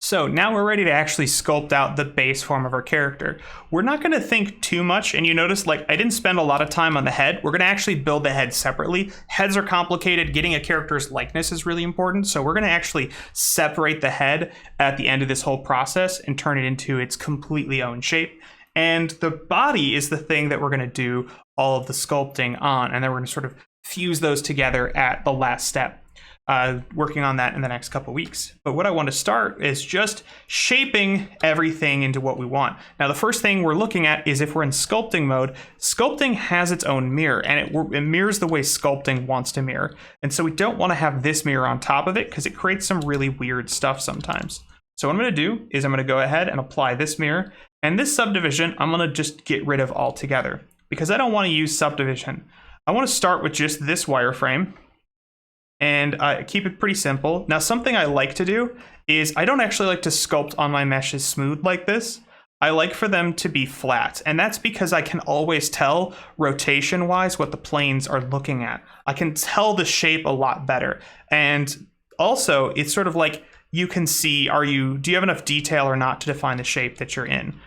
So now we're ready to actually sculpt out the base form of our character. We're not going to think too much, and you notice like I didn't spend a lot of time on the head. We're going to actually build the head separately. Heads are complicated. Getting a character's likeness is really important, so we're going to actually separate the head at the end of this whole process and turn it into its completely own shape. And the body is the thing that we're going to do all of the sculpting on, and then we're going to sort of fuse those together at the last step. Working on that in the next couple weeks. But what I want to start is just shaping everything into what we want. Now, the first thing we're looking at is if we're in sculpting mode, sculpting has its own mirror, and it mirrors the way sculpting wants to mirror. And so we don't want to have this mirror on top of it because it creates some really weird stuff sometimes. So what I'm going to do is I'm going to go ahead and apply this mirror, and this subdivision I'm going to just get rid of altogether because I don't want to use subdivision. I want to start with just this wireframe and keep it pretty simple. Now, something I like to do is I don't actually like to sculpt on my meshes smooth like this. I like for them to be flat, and that's because I can always tell rotation-wise what the planes are looking at. I can tell the shape a lot better, and also it's sort of like you can see do you have enough detail or not to define the shape that you're in.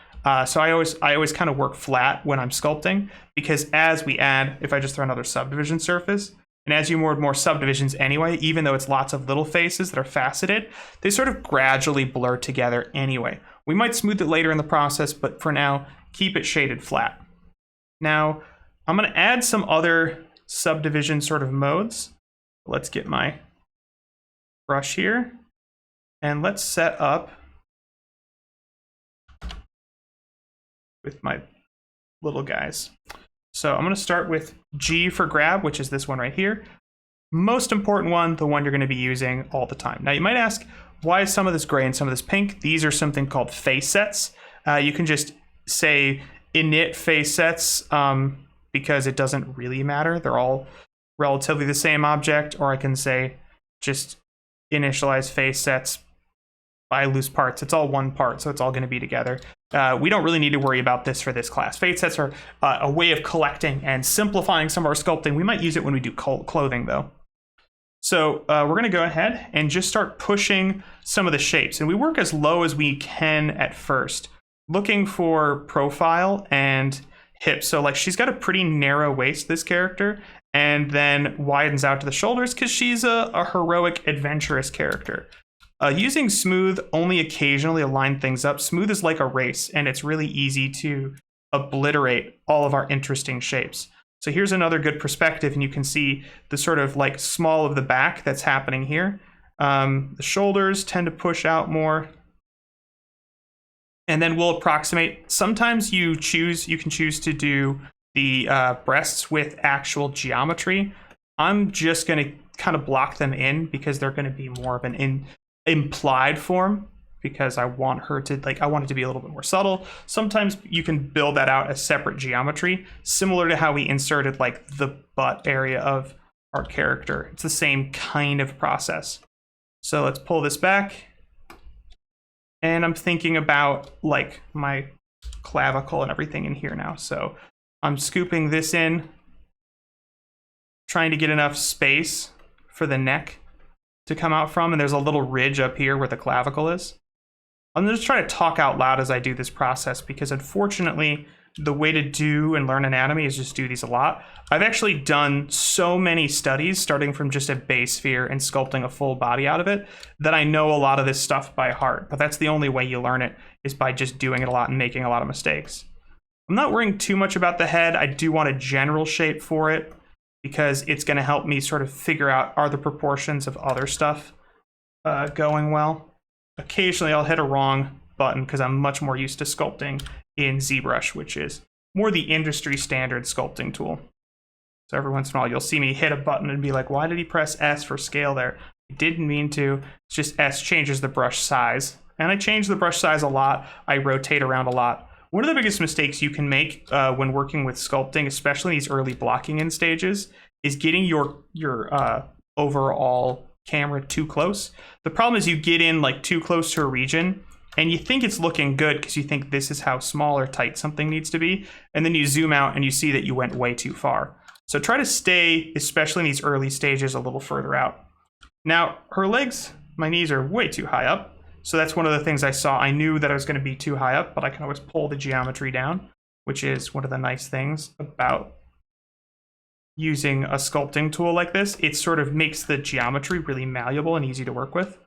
So I always kind of work flat when I'm sculpting, because as we add, if I just throw another subdivision surface, and as you more subdivisions anyway, even though it's lots of little faces that are faceted, they sort of gradually blur together anyway. We might smooth it later in the process, but for now, keep it shaded flat. Now, I'm going to add some other subdivision sort of modes. Let's get my brush here, and let's set up with my little guys. So I'm going to start with G for grab, which is this one right here. Most important one, the one you're going to be using all the time. Now you might ask, why is some of this gray and some of this pink? These are something called face sets. You can just say init face sets because it doesn't really matter. They're all relatively the same object, or I can say just initialize face sets by loose parts. It's all one part, so it's all going to be together. We don't really need to worry about this for this class. Face sets are a way of collecting and simplifying some of our sculpting. We might use it when we do clothing, though. So we're going to go ahead and just start pushing some of the shapes. And we work as low as we can at first, looking for profile and hips. So like she's got a pretty narrow waist, this character, and then widens out to the shoulders because she's a heroic, adventurous character. Using smooth only occasionally align things up. Smooth is like a race, and it's really easy to obliterate all of our interesting shapes. So here's another good perspective, and you can see the sort of like small of the back that's happening here. The shoulders tend to push out more. And then we'll approximate. Sometimes you can choose to do the breasts with actual geometry. I'm just going to kind of block them in because they're going to be more of an implied form, because I want it to be a little bit more subtle. Sometimes you can build that out as separate geometry, similar to how we inserted like the butt area of our character. It's the same kind of process. So let's pull this back. And I'm thinking about like my clavicle and everything in here now. So I'm scooping this in, trying to get enough space for the neck to come out from, and there's a little ridge up here where the clavicle is. I'm just trying to talk out loud as I do this process, because unfortunately the way to do and learn anatomy is just do these a lot. I've actually done so many studies starting from just a base sphere and sculpting a full body out of it that I know a lot of this stuff by heart, but that's the only way you learn it, is by just doing it a lot and making a lot of mistakes. I'm not worrying too much about the head. I do want a general shape for it, because it's going to help me sort of figure out, are the proportions of other stuff going well. Occasionally I'll hit a wrong button because I'm much more used to sculpting in ZBrush, which is more the industry standard sculpting tool. So every once in a while you'll see me hit a button and be like, why did he press S for scale there? I didn't mean to. It's just S changes the brush size. And I change the brush size a lot. I rotate around a lot. One of the biggest mistakes you can make when working with sculpting, especially these early blocking in stages, is getting your overall camera too close. The problem is you get in like too close to a region and you think it's looking good because you think this is how small or tight something needs to be, and then you zoom out and you see that you went way too far. So try to stay, especially in these early stages, a little further out. Now, her legs, my knees are way too high up. So that's one of the things I saw. I knew that I was going to be too high up, but I can always pull the geometry down, which is one of the nice things about using a sculpting tool like this. It sort of makes the geometry really malleable and easy to work with.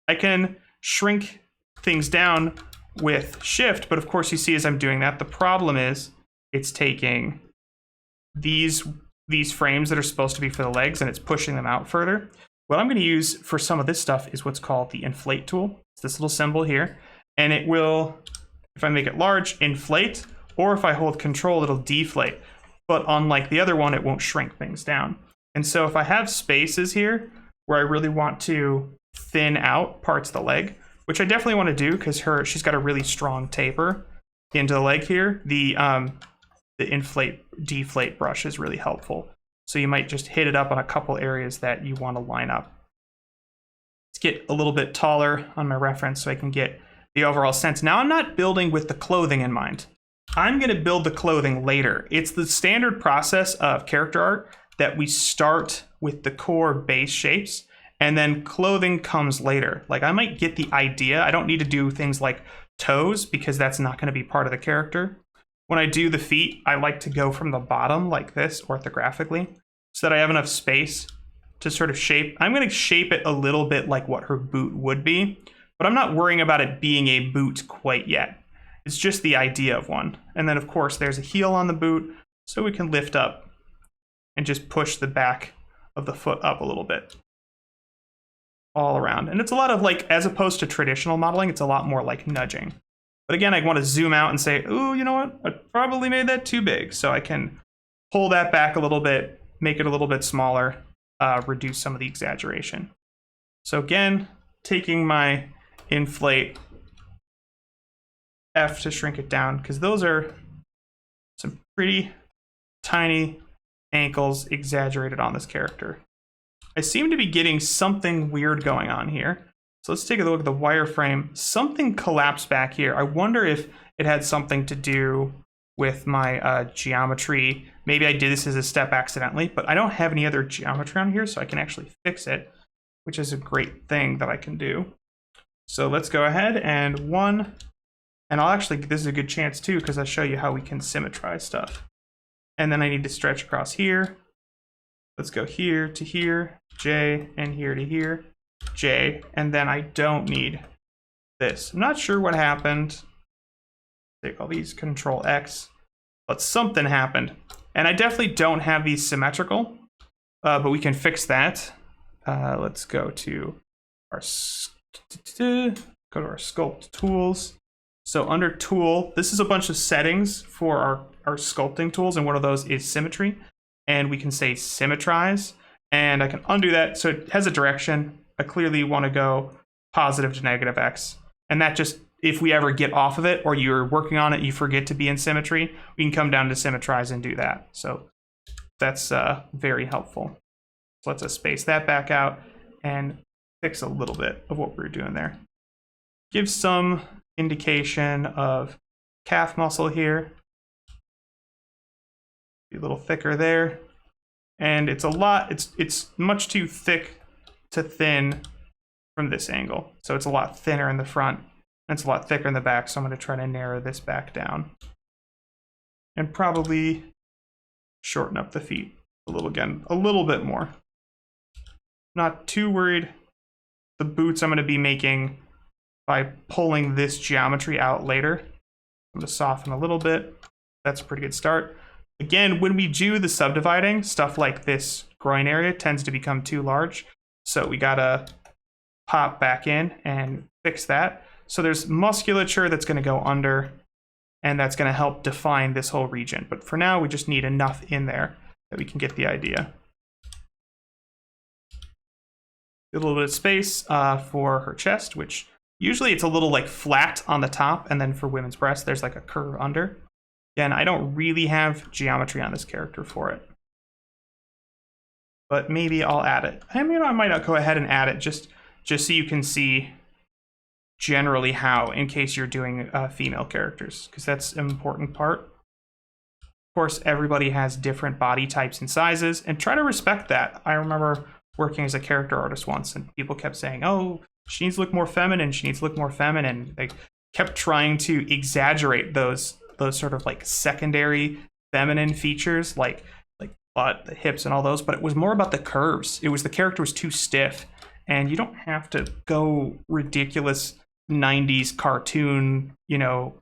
I can shrink things down with shift, but of course you see as I'm doing that, the problem is it's taking these frames that are supposed to be for the legs and it's pushing them out further. What I'm going to use for some of this stuff is what's called the inflate tool. It's this little symbol here, and it will, if I make it large, inflate, or if I hold control, it'll deflate. But unlike the other one, it won't shrink things down. And so if I have spaces here where I really want to thin out parts of the leg, which I definitely want to do because she's got a really strong taper into the leg here, the inflate deflate brush is really helpful. So you might just hit it up on a couple areas that you want to line up. Let's get a little bit taller on my reference so I can get the overall sense. Now I'm not building with the clothing in mind. I'm going to build the clothing later. It's the standard process of character art that we start with the core base shapes and then clothing comes later. Like I might get the idea. I don't need to do things like toes because that's not going to be part of the character. When I do the feet, I like to go from the bottom like this orthographically so that I have enough space to sort of shape. I'm going to shape it a little bit like what her boot would be, but I'm not worrying about it being a boot quite yet. It's just the idea of one. And then of course there's a heel on the boot so we can lift up and just push the back of the foot up a little bit all around. And it's a lot of like, as opposed to traditional modeling, it's a lot more like nudging. But again, I want to zoom out and say, oh, you know what? I probably made that too big. So I can pull that back a little bit, make it a little bit smaller, reduce some of the exaggeration. So again, taking my inflate F to shrink it down, because those are some pretty tiny ankles exaggerated on this character. I seem to be getting something weird going on here. So let's take a look at the wireframe. Something collapsed back here. I wonder if it had something to do with my geometry. Maybe I did this as a step accidentally, but I don't have any other geometry on here, so I can actually fix it, which is a great thing that I can do. So let's go ahead and and I'll actually, this is a good chance too, because I'll show you how we can symmetrize stuff. And then I need to stretch across here. Let's go here to here, J, and here to here, J, and then I don't need this. I'm not sure what happened. Take all these, Control X, but something happened. And I definitely don't have these symmetrical, but we can fix that. Let's go to our sculpt tools. So under tool, this is a bunch of settings for our sculpting tools, and one of those is symmetry. And we can say symmetrize, and I can undo that. So it has a direction. I clearly want to go positive to negative X. And that just, if we ever get off of it or you're working on it, you forget to be in symmetry, we can come down to symmetrize and do that. So that's very helpful. So let's space that back out and fix a little bit of what we were doing there. Give some indication of calf muscle here. Be a little thicker there. And it's a lot, it's much too thick to thin from this angle. So it's a lot thinner in the front and it's a lot thicker in the back. So I'm going to try to narrow this back down and probably shorten up the feet a little again, a little bit more. Not too worried. The boots I'm going to be making by pulling this geometry out later. I'm going to soften a little bit. That's a pretty good start. Again, when we do the subdividing, stuff like this groin area tends to become too large. So we gotta pop back in and fix that. So there's musculature that's gonna go under, and that's gonna help define this whole region. But for now, we just need enough in there that we can get the idea. A little bit of space for her chest, which usually it's a little like flat on the top, and then for women's breasts, there's like a curve under. Again, I don't really have geometry on this character for it, but maybe I'll add it. I mean, I might not go ahead and add it just so you can see generally how, in case you're doing female characters, because that's an important part. Of course, everybody has different body types and sizes, and try to respect that. I remember working as a character artist once, and people kept saying, oh, She needs to look more feminine. She needs to look more feminine. They kept trying to exaggerate those sort of like secondary feminine features, like butt, the hips, and all those. But it was more about the curves. It was the character was too stiff, and you don't have to go ridiculous 90s cartoon, you know,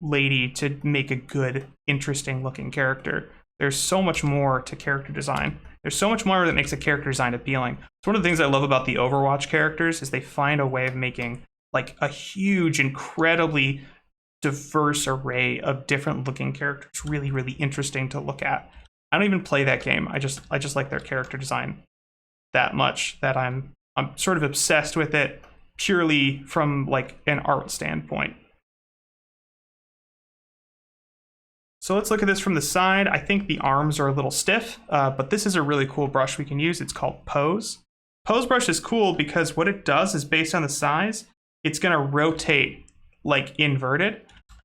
lady to make a good, interesting looking character. There's so much more to character design. There's so much more that makes a character design appealing. It's one of the things I love about the Overwatch characters is they find a way of making like a huge, incredibly diverse array of different looking characters really, really interesting to look at. I don't even play that game. I just like their character design that much that I'm sort of obsessed with it purely from like an art standpoint. So let's look at this from the side. I think the arms are a little stiff, but this is a really cool brush we can use. It's called Pose. Pose brush is cool because what it does is based on the size, it's gonna rotate like inverted.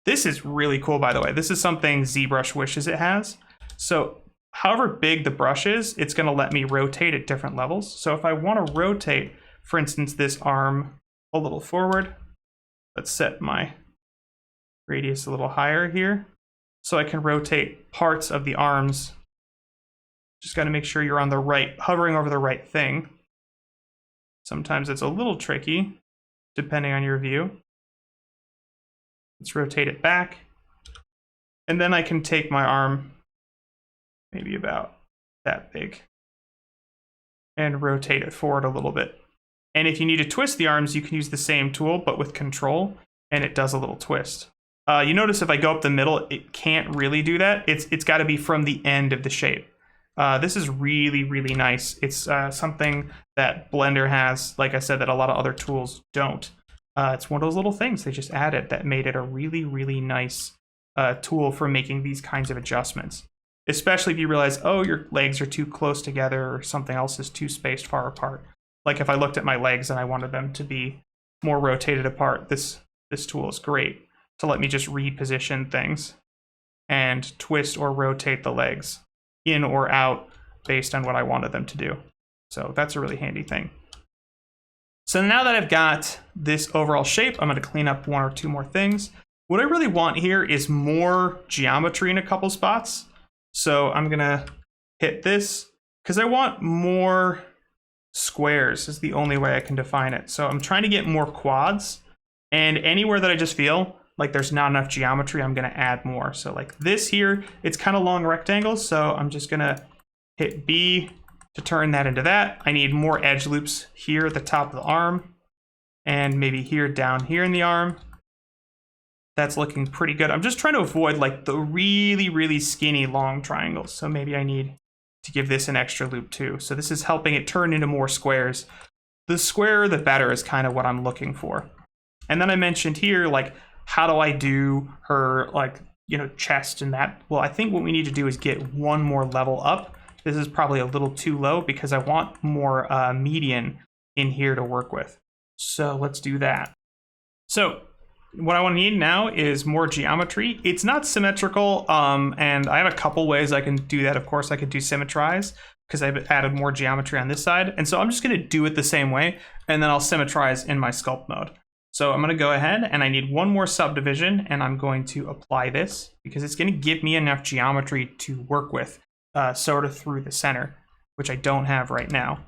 This is really cool, by the way. This is something ZBrush wishes it has. So however big the brush is, it's gonna let me rotate at different levels. So if I wanna rotate, for instance, this arm a little forward, let's set my radius a little higher here. So I can rotate parts of the arms. Just got to make sure you're on the right, hovering over the right thing. Sometimes it's a little tricky, depending on your view. Let's rotate it back. And then I can take my arm, maybe about that big, and rotate it forward a little bit. And if you need to twist the arms, you can use the same tool, but with control, and it does a little twist. You notice if I go up the middle, it can't really do that. It's got to be from the end of the shape. This is really, really nice. It's something that Blender has, like I said, that a lot of other tools don't. It's one of those little things they just added that made it a really, really nice tool for making these kinds of adjustments. Especially if you realize, oh, your legs are too close together or something else is too spaced far apart. Like if I looked at my legs and I wanted them to be more rotated apart, this tool is great to let me just reposition things and twist or rotate the legs in or out based on what I wanted them to do. So that's a really handy thing. So now that I've got this overall shape, I'm going to clean up one or two more things. What I really want here is more geometry in a couple spots. So I'm going to hit this because I want more squares is the only way I can define it. So I'm trying to get more quads, and anywhere that I just feel like there's not enough geometry, I'm gonna add more. So like this here, it's kind of long rectangles, so I'm just gonna hit B to turn that into that. I need more edge loops here at the top of the arm, and maybe here down here in the arm. That's looking pretty good. I'm just trying to avoid like the really, really skinny long triangles. So maybe I need to give this an extra loop too. So this is helping it turn into more squares. The squarer, the better is kind of what I'm looking for. And then I mentioned here, like, how do I do her, like, you know, chest and that? Well, I think what we need to do is get one more level up. This is probably a little too low because I want more median in here to work with. So let's do that. So what I want to need now is more geometry. It's not symmetrical, and I have a couple ways I can do that. Of course, I could do symmetrize because I've added more geometry on this side. And so I'm just going to do it the same way, and then I'll symmetrize in my sculpt mode. So I'm going to go ahead and I need one more subdivision, and I'm going to apply this because it's going to give me enough geometry to work with sort of through the center, which I don't have right now.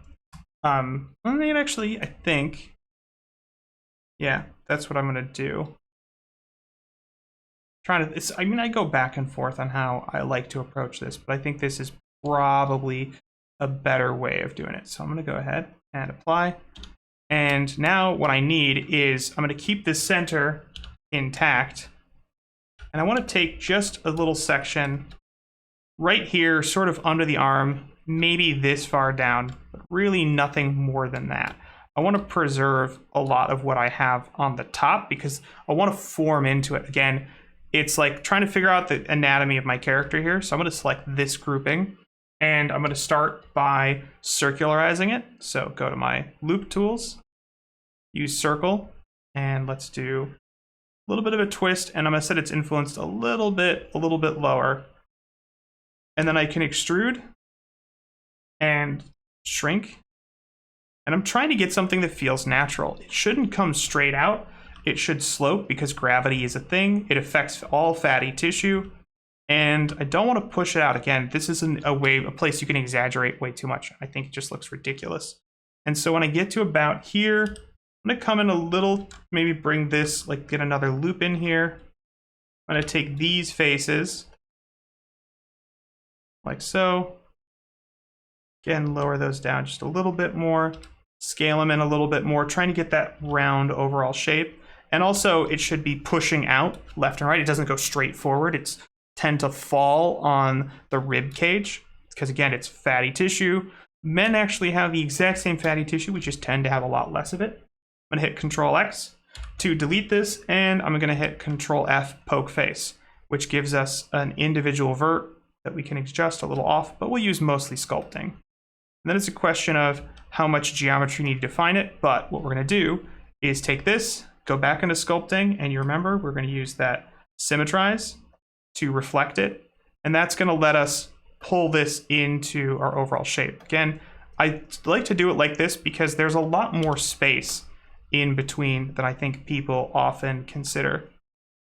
Actually, I think, yeah, that's what I'm going to do. I go back and forth on how I like to approach this, but I think this is probably a better way of doing it. So I'm going to go ahead and apply. And now what I need is I'm going to keep this center intact. And I want to take just a little section right here, sort of under the arm, maybe this far down, but really nothing more than that. I want to preserve a lot of what I have on the top because I want to form into it. Again, it's like trying to figure out the anatomy of my character here. So I'm going to select this grouping, and I'm going to start by circularizing it. So go to my loop tools, use circle, and let's do a little bit of a twist, and I'm going to set its influence a little bit lower. And then I can extrude and shrink And I'm trying to get something that feels natural. It shouldn't come straight out. It should slope because gravity is a thing. It affects all fatty tissue. And I don't want to push it out. Again, this isn't a place you can exaggerate way too much. I think it just looks ridiculous. And so when I get to about here, I'm going to come in a little, maybe bring this, like get another loop in here. I'm going to take these faces, like so. Again, lower those down just a little bit more. Scale them in a little bit more, trying to get that round overall shape. And also, it should be pushing out left and right. It doesn't go straight forward. It's tend to fall on the rib cage because, again, it's fatty tissue. Men actually have the exact same fatty tissue. We just tend to have a lot less of it. I'm going to hit Control X to delete this, and I'm going to hit Control F, poke face, which gives us an individual vert that we can adjust a little off, but we'll use mostly sculpting. And then it's a question of how much geometry you need to define it, but what we're going to do is take this, go back into sculpting, and you remember we're going to use that symmetrize to reflect it, and that's going to let us pull this into our overall shape. Again, I like to do it like this because there's a lot more space in between than I think people often consider.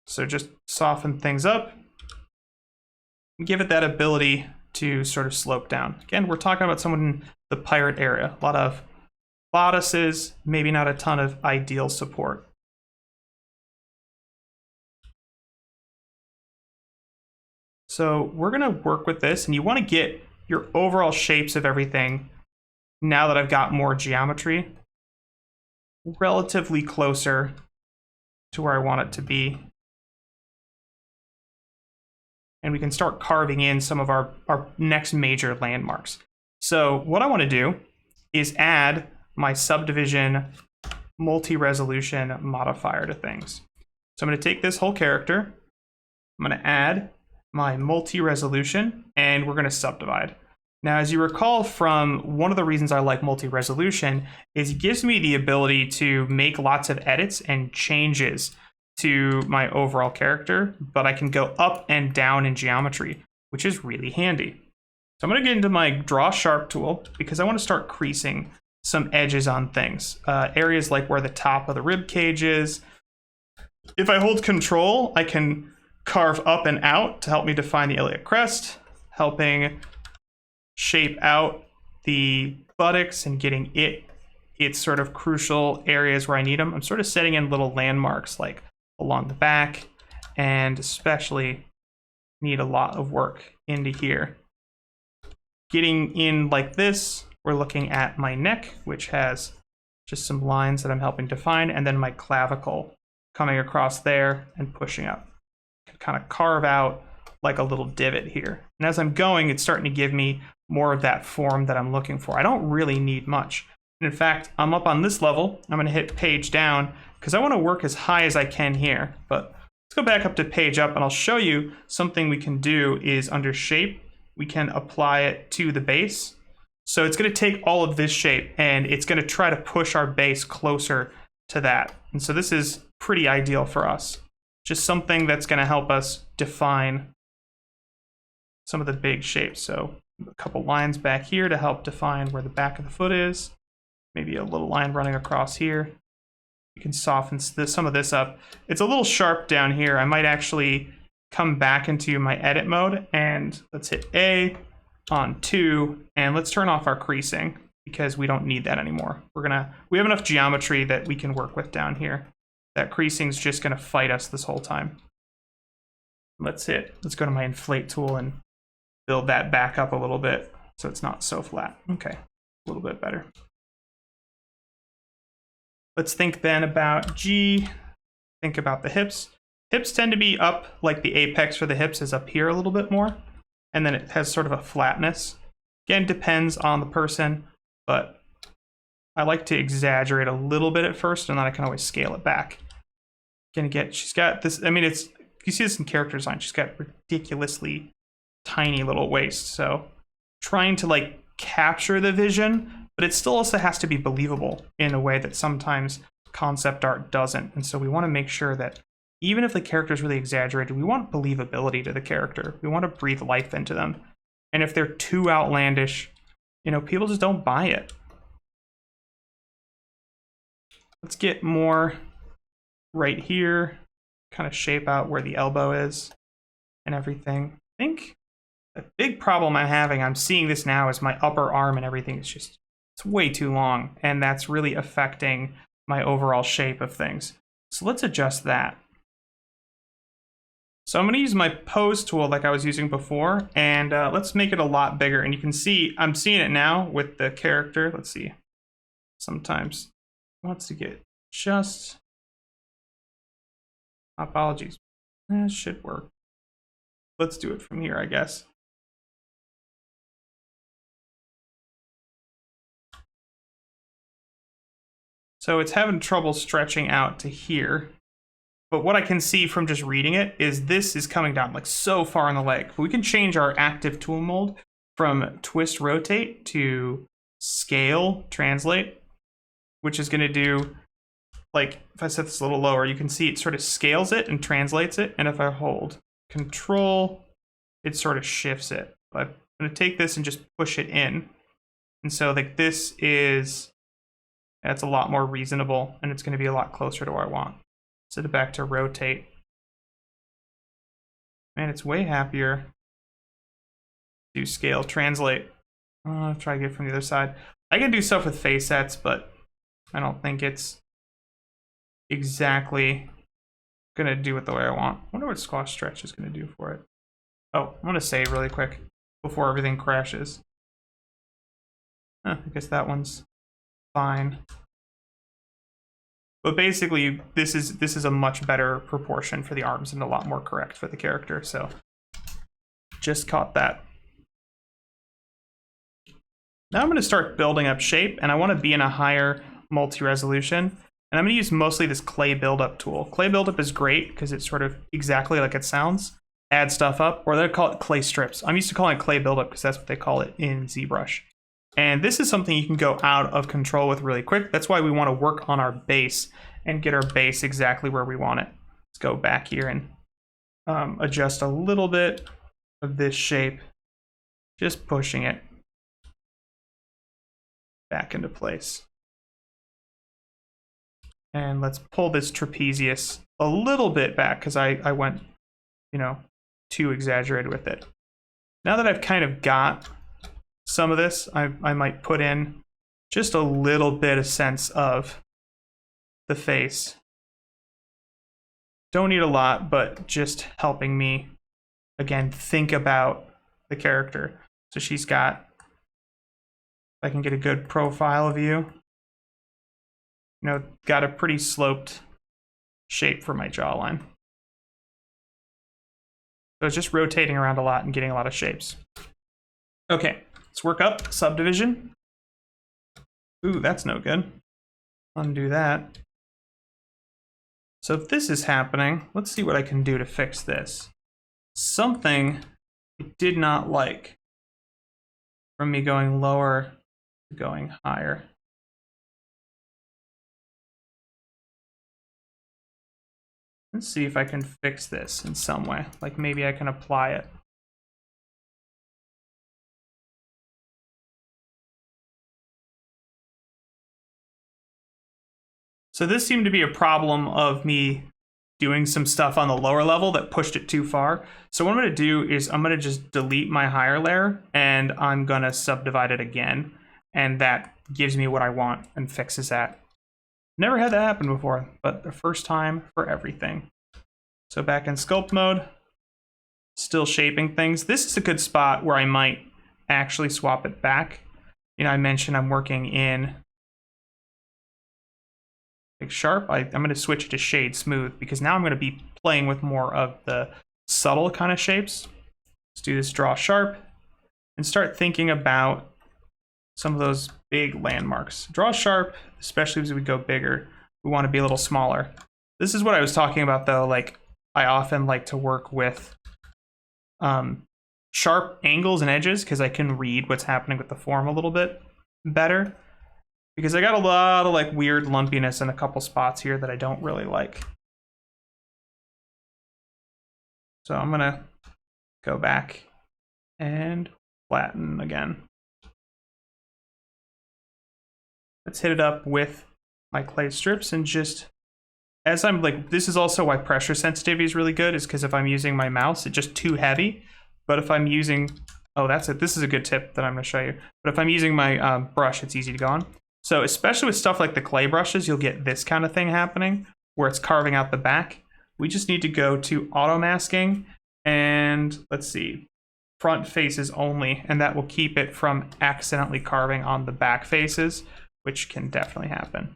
So just soften things up, and give it that ability to sort of slope down. Again, we're talking about someone in the pirate era, a lot of bodices, maybe not a ton of ideal support. So we're going to work with this, and you want to get your overall shapes of everything, now that I've got more geometry, relatively closer to where I want it to be. And we can start carving in some of our next major landmarks. So what I want to do is add my subdivision multi-resolution modifier to things. So I'm going to take this whole character, I'm going to add my multi-resolution, and we're going to subdivide. Now, as you recall from one of the reasons I like multi-resolution is it gives me the ability to make lots of edits and changes to my overall character, but I can go up and down in geometry, which is really handy. So I'm going to get into my Draw Sharp tool because I want to start creasing some edges on things. Areas like where the top of the rib cage is. If I hold Control, I can carve up and out to help me define the iliac crest, helping shape out the buttocks and getting its sort of crucial areas where I need them. I'm sort of setting in little landmarks like along the back, and especially need a lot of work into here. Getting in like this, we're looking at my neck, which has just some lines that I'm helping define, and then my clavicle coming across there and pushing up. Kind of carve out like a little divot here. And as I'm going, it's starting to give me more of that form that I'm looking for. I don't really need much. And in fact, I'm up on this level. I'm going to hit page down because I want to work as high as I can here. But let's go back up to page up, and I'll show you something we can do is under shape, we can apply it to the base. So it's going to take all of this shape and it's going to try to push our base closer to that. And so this is pretty ideal for us. Just something that's going to help us define some of the big shapes. So a couple lines back here to help define where the back of the foot is. Maybe a little line running across here. You can soften some of this up. It's a little sharp down here. I might actually come back into my edit mode, and let's hit A on 2, and let's turn off our creasing because we don't need that anymore. We have enough geometry that we can work with down here. That creasing's just gonna fight us this whole time. Let's go to my inflate tool and build that back up a little bit so it's not so flat. Okay, a little bit better. Let's think then about G, think about the hips. Hips tend to be up, like the apex for the hips is up here a little bit more, and then it has sort of a flatness. Again, depends on the person, but I like to exaggerate a little bit at first, and then I can always scale it back. She's got this, I mean, you see this in character design, she's got ridiculously tiny little waist, so trying to like capture the vision, but it still also has to be believable in a way that sometimes concept art doesn't. And so we want to make sure that even if the character is really exaggerated, we want believability to the character. We want to breathe life into them. And if they're too outlandish, people just don't buy it. Let's get more right here, kind of shape out where the elbow is and everything. I think the big problem I'm seeing this now, is my upper arm and everything is just, it's way too long, and that's really affecting my overall shape of things. So let's adjust that. So I'm going to use my pose tool like I was using before, and let's make it a lot bigger. And you can see, I'm seeing it now with the character. Let's see. Sometimes it wants to get just, apologies. That should work. Let's do it from here, I guess. So it's having trouble stretching out to here. But what I can see from just reading it is this is coming down like so far in the leg. We can change our active tool mold from twist rotate to scale translate, which is going to do, like, if I set this a little lower, you can see it sort of scales it and translates it. And if I hold control, it sort of shifts it. But I'm going to take this and just push it in. And so like this is, that's a lot more reasonable, and it's going to be a lot closer to where I want. Set it back to rotate. Man, it's way happier. Do scale, translate. I'll try to get it from the other side. I can do stuff with face sets, but I don't think it's exactly gonna do it the way I want. I wonder what squash stretch is gonna do for it. Oh, I'm gonna save really quick before everything crashes. I guess that one's fine. But basically, this is a much better proportion for the arms and a lot more correct for the character. So just caught that. Now I'm going to start building up shape, and I want to be in a higher multi-resolution. And I'm going to use mostly this clay buildup tool. Clay buildup is great because it's sort of exactly like it sounds. Add stuff up, or they call it clay strips. I'm used to calling it clay buildup because that's what they call it in ZBrush. And this is something you can go out of control with really quick. That's why we want to work on our base and get our base exactly where we want it. Let's go back here and adjust a little bit of this shape, just pushing it back into place. And let's pull this trapezius a little bit back because I went, too exaggerated with it. Now that I've kind of got some of this, I might put in just a little bit of sense of the face. Don't need a lot, but just helping me, again, think about the character. So she's got, if I can get a good profile view, got a pretty sloped shape for my jawline. So it's just rotating around a lot and getting a lot of shapes. Okay. Let's work up subdivision. Ooh, that's no good. Undo that. So if this is happening, let's see what I can do to fix this. Something I did not like from me going lower to going higher. Let's see if I can fix this in some way. Like maybe I can apply it. So this seemed to be a problem of me doing some stuff on the lower level that pushed it too far. So what I'm going to do is I'm going to just delete my higher layer, and I'm going to subdivide it again. And that gives me what I want and fixes that. Never had that happen before, but the first time for everything. So back in sculpt mode, still shaping things. This is a good spot where I might actually swap it back. I mentioned I'm working in sharp. I'm going to switch to shade smooth because now I'm going to be playing with more of the subtle kind of shapes. Let's do this draw sharp and start thinking about some of those big landmarks. Draw sharp, especially as we go bigger, we want to be a little smaller. This is what I was talking about though. Like I often like to work with sharp angles and edges because I can read what's happening with the form a little bit better. Because I got a lot of like weird lumpiness in a couple spots here that I don't really like. So I'm gonna go back and flatten again. Let's hit it up with my clay strips and just, as I'm like, this is also why pressure sensitivity is really good, is because if I'm using my mouse, it's just too heavy. But if I'm using, oh, that's it. This is a good tip that I'm going to show you. But if I'm using my brush, it's easy to go on. So especially with stuff like the clay brushes, you'll get this kind of thing happening where it's carving out the back. We just need to go to auto masking and let's see, front faces only, and that will keep it from accidentally carving on the back faces, which can definitely happen.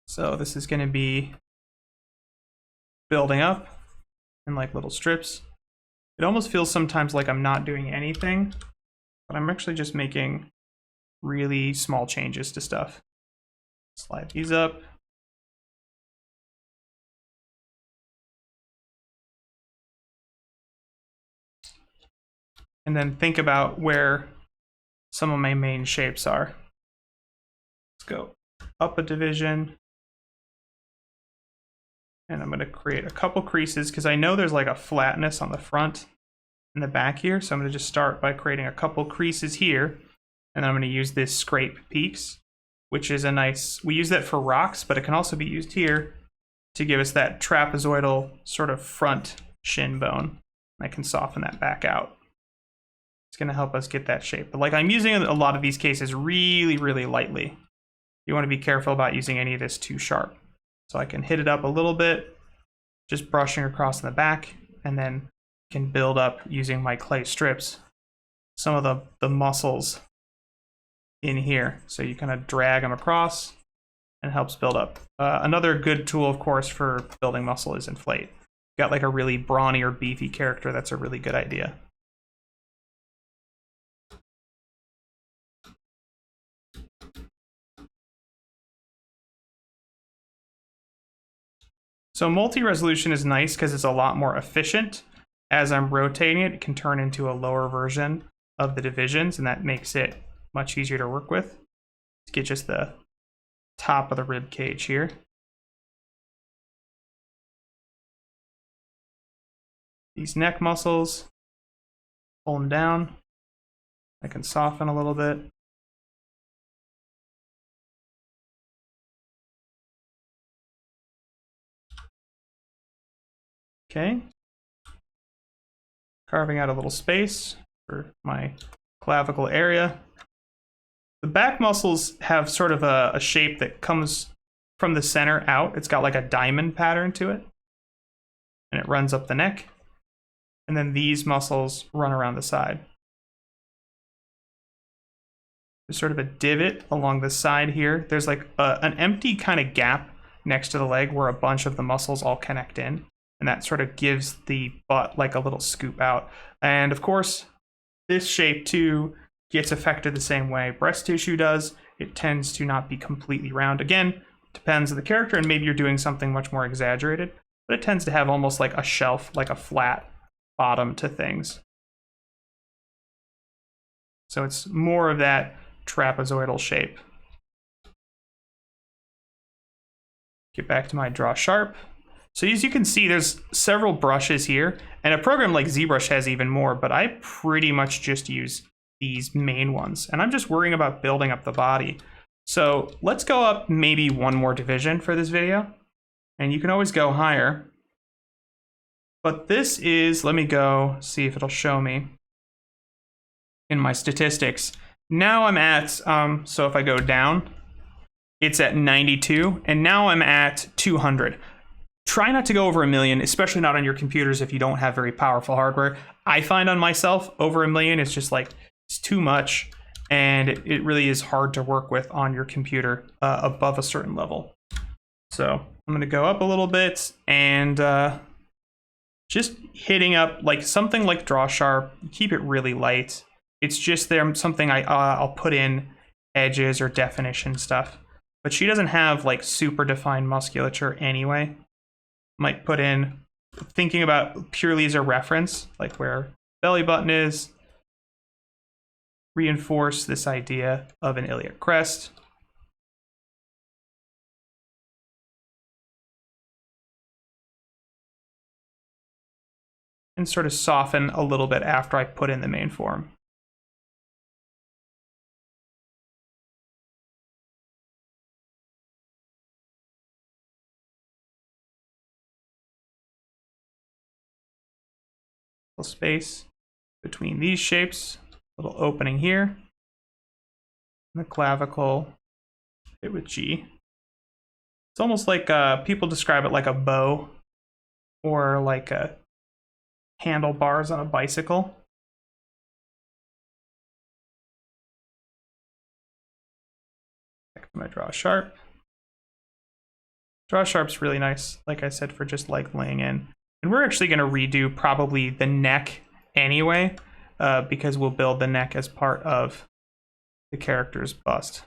So this is going to be building up in like little strips. It almost feels sometimes like I'm not doing anything, but I'm actually just making really small changes to stuff. Slide these up. And then think about where some of my main shapes are. Let's go up a division. And I'm going to create a couple creases because I know there's like a flatness on the front and the back here. So I'm going to just start by creating a couple creases here. And then I'm going to use this scrape peaks, which is a nice, we use that for rocks, but it can also be used here to give us that trapezoidal sort of front shin bone. I can soften that back out. It's going to help us get that shape. But like I'm using a lot of these cases really, really lightly. You want to be careful about using any of this too sharp. So I can hit it up a little bit, just brushing across in the back, and then can build up using my clay strips some of the muscles in here. So you kind of drag them across and it helps build up. Another good tool, of course, for building muscle is inflate. Got like a really brawny or beefy character, that's a really good idea. So multi-resolution is nice because it's a lot more efficient. As I'm rotating it, it can turn into a lower version of the divisions, and that makes it much easier to work with. Let's get just the top of the rib cage here. These neck muscles, pull them down. I can soften a little bit. Okay. Carving out a little space for my clavicle area. The back muscles have sort of a shape that comes from the center out. It's got like a diamond pattern to it. And it runs up the neck. And then these muscles run around the side. There's sort of a divot along the side here. There's like an empty kind of gap next to the leg where a bunch of the muscles all connect in. And that sort of gives the butt like a little scoop out. And of course, this shape too gets affected the same way breast tissue does. It tends to not be completely round. Again, depends on the character, and maybe you're doing something much more exaggerated, but it tends to have almost like a shelf, like a flat bottom to things. So it's more of that trapezoidal shape. Get back to my draw sharp. So as you can see, there's several brushes here, and a program like ZBrush has even more, but I pretty much just use these main ones, and I'm just worrying about building up the body. So let's go up maybe one more division for this video, and you can always go higher. But this is, let me go see if it'll show me in my statistics. Now I'm at, so if I go down, it's at 92, and now I'm at 200. Try not to go over 1 million, especially not on your computers if you don't have very powerful hardware. I find on myself, over 1 million, it's just like, it's too much, and it really is hard to work with on your computer above a certain level. So I'm gonna go up a little bit and just hitting up like something like draw sharp, keep it really light. It's just there something I'll put in edges or definition stuff. But she doesn't have like super defined musculature anyway. Might put in, thinking about purely as a reference, like where belly button is, reinforce this idea of an iliac crest. And sort of soften a little bit after I put in the main form. space between these shapes, little opening here. And the clavicle fit with G. It's almost like people describe it like a bow or like a handlebars on a bicycle. I'm gonna draw a sharp. Draw sharp's really nice, like I said, for just like laying in. And we're actually gonna redo probably the neck anyway, because we'll build the neck as part of the character's bust.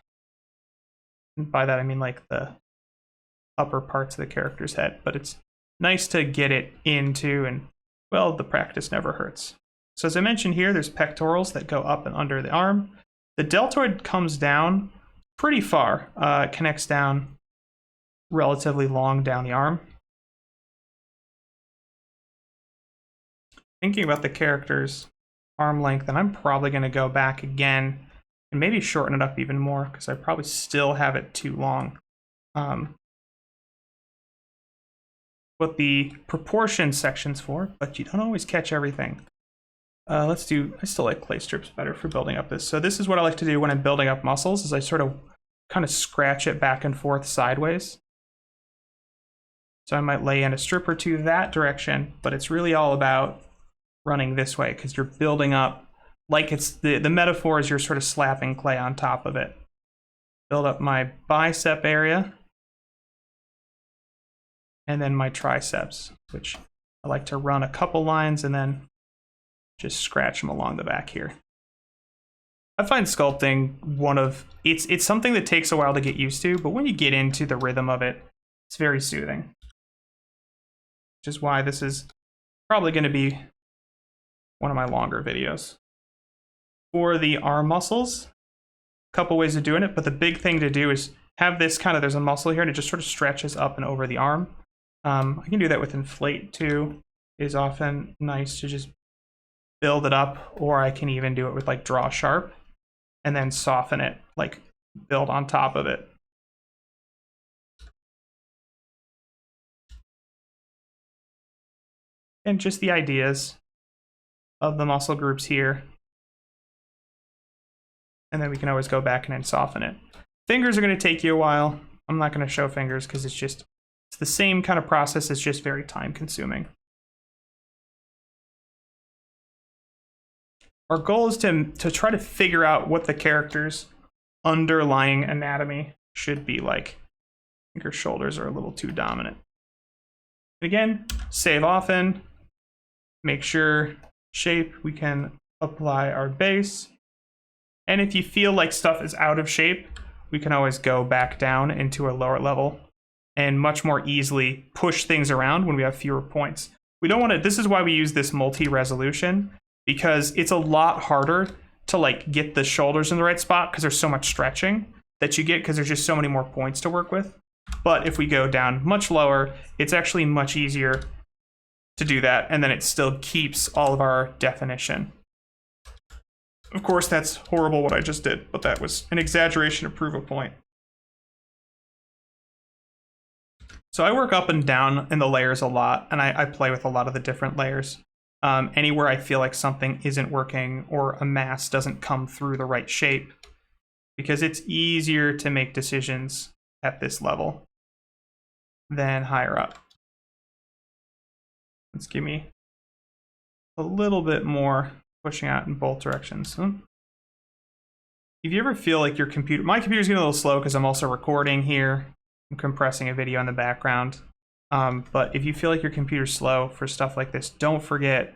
And by that I mean like the upper parts of the character's head, but it's nice to get it into, and well, the practice never hurts. So as I mentioned here, there's pectorals that go up and under the arm. The deltoid comes down pretty far. It connects down relatively long down the arm. Thinking about the character's arm length, and I'm probably going to go back again and maybe shorten it up even more because I probably still have it too long. What the proportion section's for, but you don't always catch everything. I still like clay strips better for building up this. So this is what I like to do when I'm building up muscles, is I sort of kind of scratch it back and forth sideways. So I might lay in a strip or two that direction, but it's really all about running this way because you're building up, like it's the metaphor is you're sort of slapping clay on top of it. Build up my bicep area. And then my triceps, which I like to run a couple lines and then just scratch them along the back here. I find sculpting it's something that takes a while to get used to, but when you get into the rhythm of it, it's very soothing. Which is why this is probably going to be one of my longer videos. For the arm muscles, a couple ways of doing it, but the big thing to do is have this there's a muscle here and it just sort of stretches up and over the arm. I can do that with inflate too. Is often nice to just build it up, or I can even do it with like draw sharp and then soften it, like build on top of it. And just the ideas of the muscle groups here. And then we can always go back and then soften it. Fingers are going to take you a while. I'm not going to show fingers because it's the same kind of process. It's just very time consuming. Our goal is to try to figure out what the character's underlying anatomy should be like. I think her shoulders are a little too dominant. Again, save often. Make sure shape, we can apply our base. And if you feel like stuff is out of shape, we can always go back down into a lower level and much more easily push things around when we have fewer points. We don't want to, this is why we use this multi-resolution, because it's a lot harder to like get the shoulders in the right spot because there's so much stretching that you get because there's just so many more points to work with. But if we go down much lower, it's actually much easier to do that, and then it still keeps all of our definition. Of course, that's horrible what I just did, but that was an exaggeration to prove a point. So I work up and down in the layers a lot, and I play with a lot of the different layers. Anywhere I feel like something isn't working or a mass doesn't come through the right shape, because it's easier to make decisions at this level than higher up. Let's give me a little bit more pushing out in both directions. If you ever feel like your computer, my computer's getting a little slow because I'm also recording here. I'm compressing a video in the background. But if you feel like your computer's slow for stuff like this, don't forget,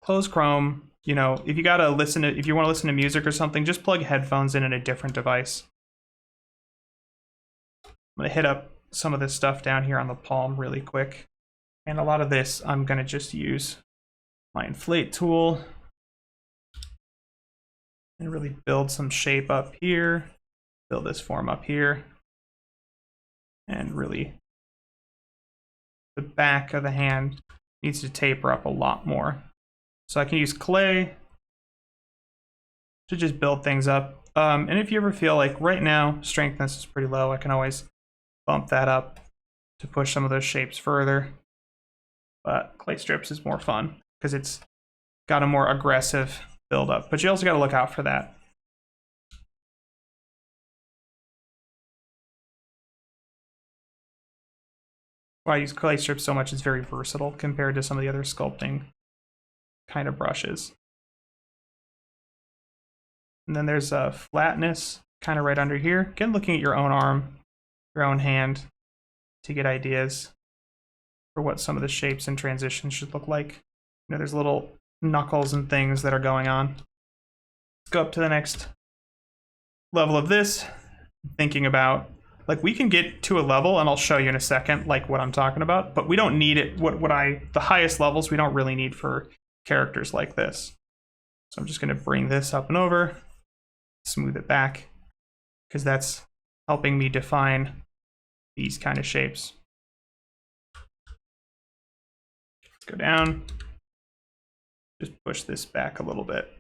close Chrome. You know, if you want to listen to music or something, just plug headphones in a different device. I'm gonna hit up some of this stuff down here on the palm really quick. And a lot of this, I'm gonna just use my inflate tool and really build some shape up here, build this form up here, and really the back of the hand needs to taper up a lot more. So I can use clay to just build things up. And if you ever feel like right now strengthness is pretty low, I can always bump that up to push some of those shapes further. But clay strips is more fun because it's got a more aggressive buildup. But you also got to look out for that. Why I use clay strips so much is very versatile compared to some of the other sculpting kind of brushes. And then there's a flatness kind of right under here. Again, looking at your own arm, your own hand to get ideas for what some of the shapes and transitions should look like. You know, there's little knuckles and things that are going on. Let's go up to the next level of this, thinking about, like, we can get to a level, and I'll show you in a second, like what I'm talking about, but we don't need it. The highest levels we don't really need for characters like this. So I'm just going to bring this up and over, smooth it back, because that's helping me define these kind of shapes. Let's go down, just push this back a little bit.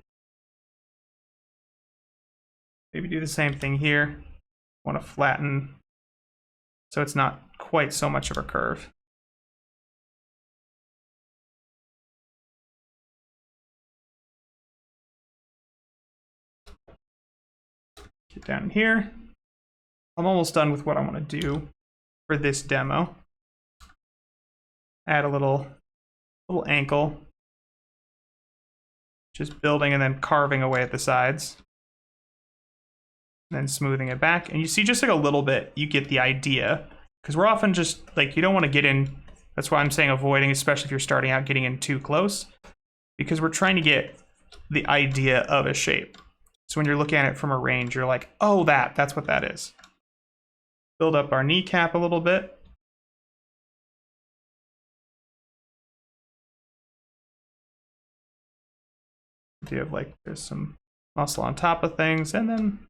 Maybe do the same thing here. Want to flatten so it's not quite so much of a curve. Get down here. I'm almost done with what I want to do for this demo. Add a little ankle. Just building and then carving away at the sides. Then smoothing it back, and you see just like a little bit, you get the idea, because we're often just like, you don't want to get in. That's why I'm saying avoiding, especially if you're starting out, getting in too close, because we're trying to get the idea of a shape. So when you're looking at it from a range, you're like, oh, that's what that is. Build up our kneecap a little bit. Idea of like there's some muscle on top of things, and then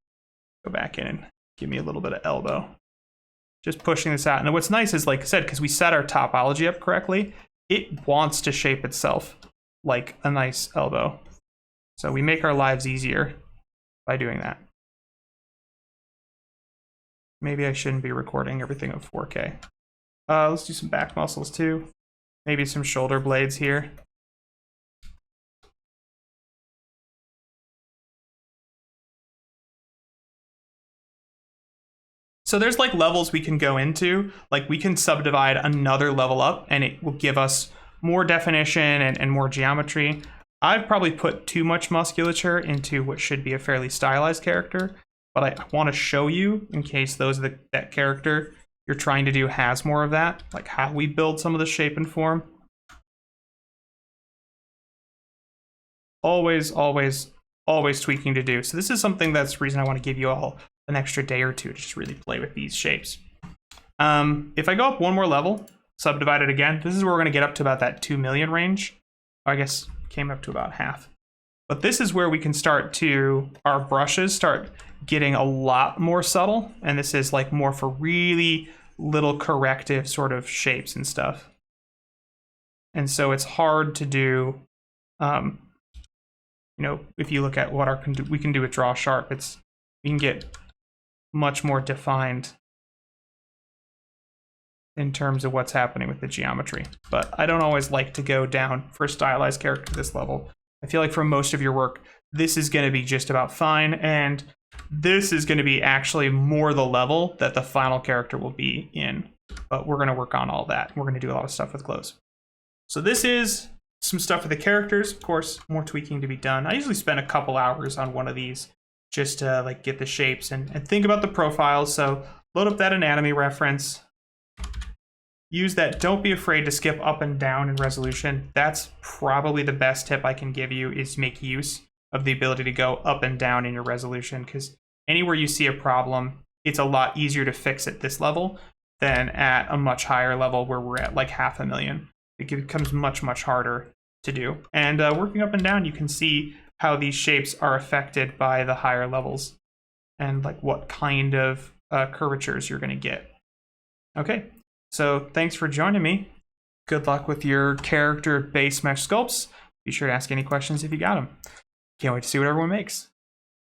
go back in and give me a little bit of elbow. Just pushing this out. And what's nice is, like I said, because we set our topology up correctly, it wants to shape itself like a nice elbow. So we make our lives easier by doing that. Maybe I shouldn't be recording everything at 4K. Let's do some back muscles too. Maybe some shoulder blades here. So there's like levels we can go into, like we can subdivide another level up and it will give us more definition and more geometry. I've probably put too much musculature into what should be a fairly stylized character, but I want to show you in case that character you're trying to do has more of that, like how we build some of the shape and form. Always tweaking to do. So this is something that's the reason I want to give you all an extra day or two to just really play with these shapes. If I go up one more level, subdivide it again, this is where we're going to get up to about that 2 million range. I guess came up to about half. But this is where we can our brushes start getting a lot more subtle. And this is like more for really little corrective sort of shapes and stuff. And so it's hard to do, you know, if you look at what we can do with Draw Sharp, we can get much more defined in terms of what's happening with the geometry. But I don't always like to go down for a stylized character to this level. I feel like for most of your work, this is going to be just about fine, and this is going to be actually more the level that the final character will be in. But we're going to work on all that. We're going to do a lot of stuff with clothes. So this is some stuff for the characters. Of course, more tweaking to be done. I usually spend a couple hours on one of these just to like get the shapes and think about the profiles. So load up that anatomy reference. Use that. Don't be afraid to skip up and down in resolution. That's probably the best tip I can give you, is make use of the ability to go up and down in your resolution, because anywhere you see a problem, it's a lot easier to fix at this level than at a much higher level where we're at like 500,000. It becomes much, much harder to do. And working up and down, you can see how these shapes are affected by the higher levels and like what kind of curvatures you're going to get. Okay, so thanks for joining me. Good luck with your character base mesh sculpts. Be sure to ask any questions if you got them. Can't wait to see what everyone makes.